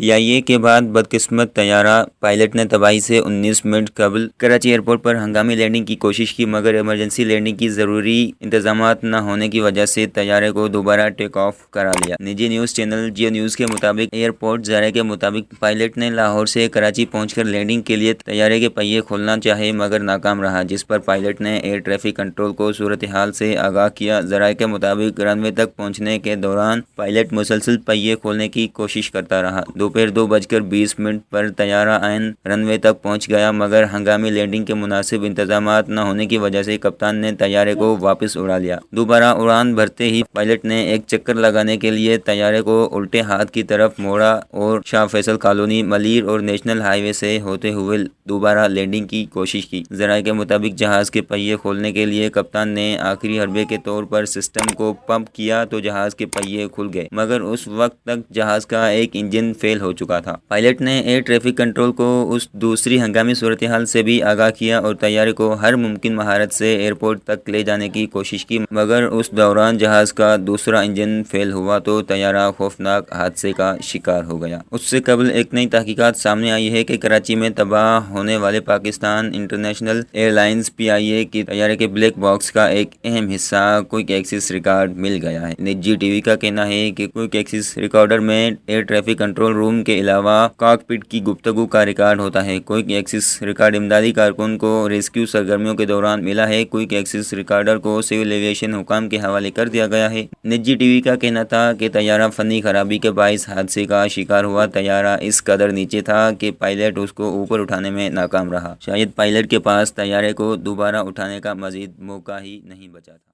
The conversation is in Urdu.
PIA کے بعد بدقسمت طیارہ پائلٹ نے تباہی سے 19 منٹ قبل کراچی ایئرپورٹ پر ہنگامی لینڈنگ کی کوشش کی، مگر ایمرجنسی لینڈنگ کی ضروری انتظامات نہ ہونے کی وجہ سے طیارے کو دوبارہ ٹیک آف کرا لیا۔ نجی نیوز چینل جیو نیوز کے مطابق ایئرپورٹ ذرائع کے مطابق پائلٹ نے لاہور سے کراچی پہنچ کر لینڈنگ کے لیے طیارے کے پہیے کھولنا چاہے مگر ناکام رہا، جس پر پائلٹ نے ایئر ٹریفک کنٹرول کو صورتحال سے آگاہ کیا۔ ذرائع کے مطابق رن وے تک پہنچنے کے دوران پائلٹ مسلسل پہیے کھولنے کی کوشش کرتا رہا۔ دوپہر 2:20 پر طیارہ عین رن وے تک پہنچ گیا، مگر ہنگامی لینڈنگ کے مناسب انتظامات نہ ہونے کی وجہ سے کپتان نے طیارے کو واپس اڑا لیا۔ دوبارہ اڑان بھرتے ہی پائلٹ نے ایک چکر لگانے کے لیے طیارے کو الٹے ہاتھ کی طرف موڑا اور شاہ فیصل کالونی، ملیر اور نیشنل ہائی وے سے ہوتے ہوئے دوبارہ لینڈنگ کی کوشش کی۔ ذرائع کے مطابق جہاز کے پہیے کھولنے کے لیے کپتان نے آخری حربے کے طور پر سسٹم کو پمپ کیا تو جہاز کے پہیے کھل گئے، مگر اس وقت تک جہاز کا ایک انجن فیل ہو چکا تھا۔ پائلٹ نے ایئر ٹریفک کنٹرول کو اس دوسری ہنگامی صورتحال سے بھی آگاہ کیا اور طیارے کو ہر ممکن مہارت سے ایئرپورٹ تک لے جانے کی کوشش کی، مگر اس دوران جہاز کا دوسرا انجن فیل ہوا تو طیارہ خوفناک حادثے کا شکار ہو گیا۔ اس سے قبل ایک نئی تحقیقات سامنے آئی ہے کہ کراچی میں تباہ ہونے والے Pakistan international air lines PIA کی طیارے کے بلیک باکس کا ایک اہم حصہ کوئک ایکسس ریکارڈ مل گیا ہے۔ نجی ٹی وی کا کہنا ہے کہ کوئک ایکسس ریکارڈر میں ایئر ٹریفک کنٹرول روم کے علاوہ کاک پٹ کی گفتگو کا ریکارڈ ہوتا ہے۔ کوئک ایکسس ریکارڈ امدادی کارکن کو ریسکیو سرگرمیوں کے دوران ملا ہے۔ کوئک ایکسس ریکارڈر کو سول ایویشن حکام کے حوالے کر دیا گیا ہے۔ نجی ٹی وی کا کہنا تھا کہ طیارہ فنی خرابی کے باعث حادثے کا شکار ہوا۔ طیارہ اس قدر نیچے تھا کہ پائلٹ اس کو اوپر اٹھانے میں ناکام رہا۔ شاید پائلٹ کے پاس طیارے کو دوبارہ اٹھانے کا مزید موقع ہی نہیں بچا تھا۔